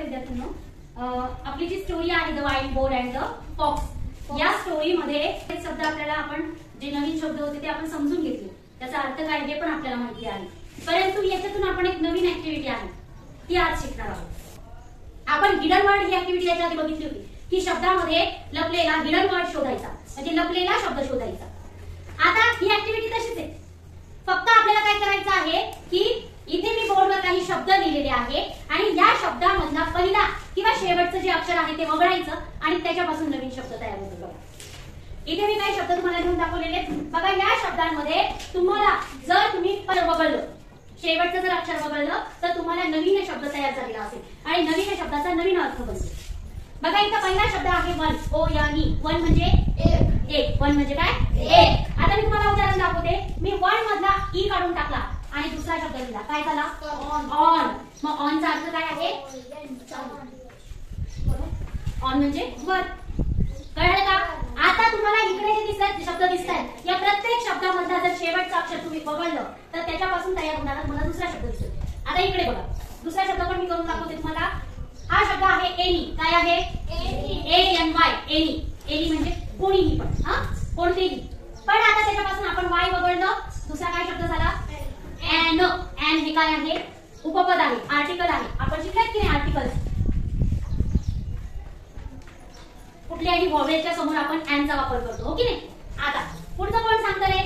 विद्यार्थ्यांनो, आपली जी स्टोरी आहे the wild boar and the fox, या स्टोरी मध्ये शब्द आपल्याला आपण जे नवीन शब्द होते ते आपण समजून घेतले, त्याचा अर्थ काय हे पण आपल्याला माहिती आहे. परंतु याच्यातून आपण एक नवीन ऍक्टिव्हिटी आहे ती आज शिकणार आहोत. आपण हिडन वर्ड ही ऍक्टिव्हिटी याच्या आधी बघितली होती की शब्दामध्ये लपलेला हिडन वर्ड शोधायचा, म्हणजे लपलेला शब्द शोधायचा. आता ही ऍक्टिव्हिटी तशीच आहे, फक्त आपल्याला काय करायचं आहे की इथे मी बोर्डवर काही शब्द लिहिलेले आहे आणि या शब्दामधला पहिला किंवा शेवटचं जे अक्षर आहे ते वगळायचं आणि त्याच्यापासून नवीन शब्द तयार होतो. बघा इथे मी काही शब्द तुम्हाला लिहून दाखवलेले. बघा या शब्दांमध्ये तुम्हाला जर तुम्ही वगळलं, शेवटचं जर अक्षर वगळलं तर तुम्हाला नवीन शब्द तयार झालेला असेल आणि नवीन शब्दाचा नवीन अर्थ बनतो. बघा इथं पहिला शब्द आहे वन, ओ यानी. वन म्हणजे एक. वन म्हणजे काय? एक. आता मी तुम्हाला उदाहरण दाखवते. मी वन मधला ई काढून टाकला आणि दुसरा शब्द लिहिला, काय झाला? ऑन. मग ऑनचा अर्थ काय आहे? ऑन म्हणजे वर. कळलं का? आता तुम्हाला इकडे जे दिसतात शब्द दिसतात, या प्रत्येक शब्दामधला जर शेवटचं अक्षर तुम्ही वगळलं तर त्याच्यापासून तयार होणारा मला दुसरा शब्द दिसतो. आता इकडे बघा, दुसरा शब्द पण मी करून दाखवते तुम्हाला. हा शब्द आहे एनी. काय आहे? ANY. एनी. एनी म्हणजे कोणीही पण, कोणतेही. पण आता त्याच्यापासून आपण वाय वगळलं, दुसरा काय शब्द झाला? एन. एन हे काय आहे? उपपद आहे, आर्टिकल आहे. आपण शिकलात की नाही आर्टिकल? कुठल्याही व्हॉवेलच्या समोर आपण एनचा वापर करतो, हो की नाही? आता पुढचं कोण सांगतं रे?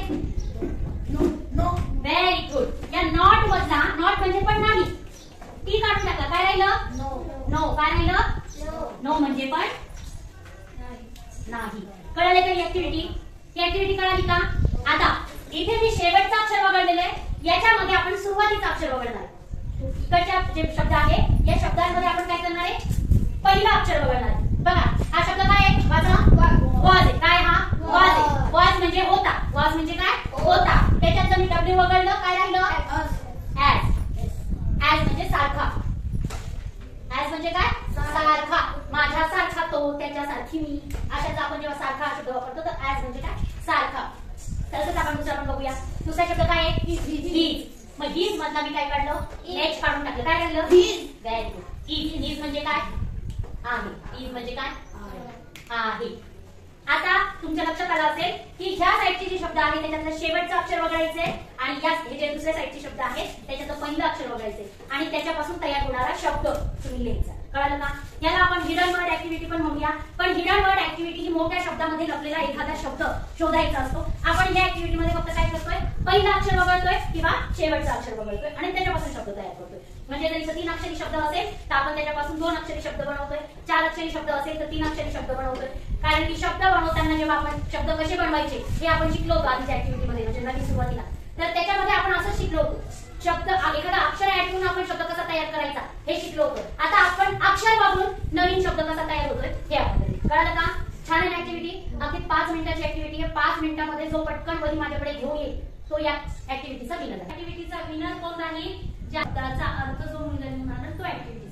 नो. Very good. या नॉट मधला, नॉट म्हणजे पण नाही, टी काढून टाकला, काय राहिलं? नो. काय राहिलं? नो म्हणजे पण नाही. कळाले का ही ऍक्टिव्हिटी? ही ऍक्टिव्हिटी कळाली का? आता इथे मी शेवटचं अक्षर वगळलेलं आहे, याच्यामध्ये आपण सुरुवातीचं अक्षर वगळणार. इकडच्या जे शब्द आहे या शब्दांमध्ये आपण काय करणार आहे? पहिला अक्षर वगळणार. बघा हा शब्द काय आहे? वॉज. काय हा? वॉज. वॉज म्हणजे होता. वॉज म्हणजे काय? होता. त्याच्यात जर मी डब्ल्यू वगळलं, काय राहिलं? ऍज. ऍज म्हणजे सारखा. ऍज म्हणजे काय? सारखा. माझ्यासारखा तो, त्याच्यासारखी मी. अशाच आपण जेव्हा सारखा हा शब्द वापरतो तर ऍज म्हणजे काय? सारखा. तसंच आपण दुसरा पण बघूया. दुसरा शब्द काय आहे? हीज. मग हीज मधला मी काय काढलं? एच काढून टाकलं. काय काढलं? हीज. Very good. हीज म्हणजे काय? आहे. हीज म्हणजे काय? आहे. आता तुमच्या लक्षात आलं असेल की ह्या साईडचे जे शब्द आहेत त्याच्यातलं शेवटचं अक्षर वगळायचे आणि या जे दुसऱ्या साईडचे शब्द आहेत त्याच्यातलं पहिलं अक्षर वगळायचे आणि त्याच्यापासून तयार होणारा शब्द तुम्ही लिहायचा. कळालं का? याला आपण हिडन वर्ड ऍक्टिव्हिटी पण म्हणूया. पण हिडन वर्ड ऍक्टिव्हिटी ही मोठ्या शब्दामध्ये लपलेला एखादा शब्द शोधायचा असतो. आपण या ऍक्टिव्हिटी मध्ये फक्त काय करतोय? पहिला अक्षर वगळतोय किंवा शेवटचा अक्षर वगळतोय आणि त्याच्यापासून शब्द तयार करतोय. म्हणजे जर इथं 3 अक्षरी शब्द असेल तर आपण त्याच्यापासून 2 अक्षरी शब्द बनवतोय. 4 अक्षरी शब्द असेल तर 3 अक्षरी शब्द बनवतोय. कारण की शब्द बनवताना जेव्हा आपण शब्द कसे बनवायचे हे आपण शिकलो होतो आधीच्या ऍक्टिव्हिटी मध्ये, म्हणजे नवीन सुरुवातीला. तर त्याच्यामध्ये आपण असं शिकलो होतो, शब्द एखादा अक्षर ऍड करून आपण शब्द कसा तयार करायचा हे शिकलो होतो. आता आपण अक्षर वापरून नवीन शब्द कसा तयार होतोय हे आपण. कळलं का? छान ऍक्टिव्हिटी. अगदी 5 मिनिटाची ऍक्टिव्हिटी आहे. 5 मिनिटांमध्ये जो पटकन वही माझ्याकडे घेऊन येईल तो या ऍक्टिव्हिटीचा विनर आहे. ऍक्टिव्हिटीचा विनर कोण राहील? ज्याचा अर्थ जो मुलगा लिहून आणला तो ऍक्टिव्हिटी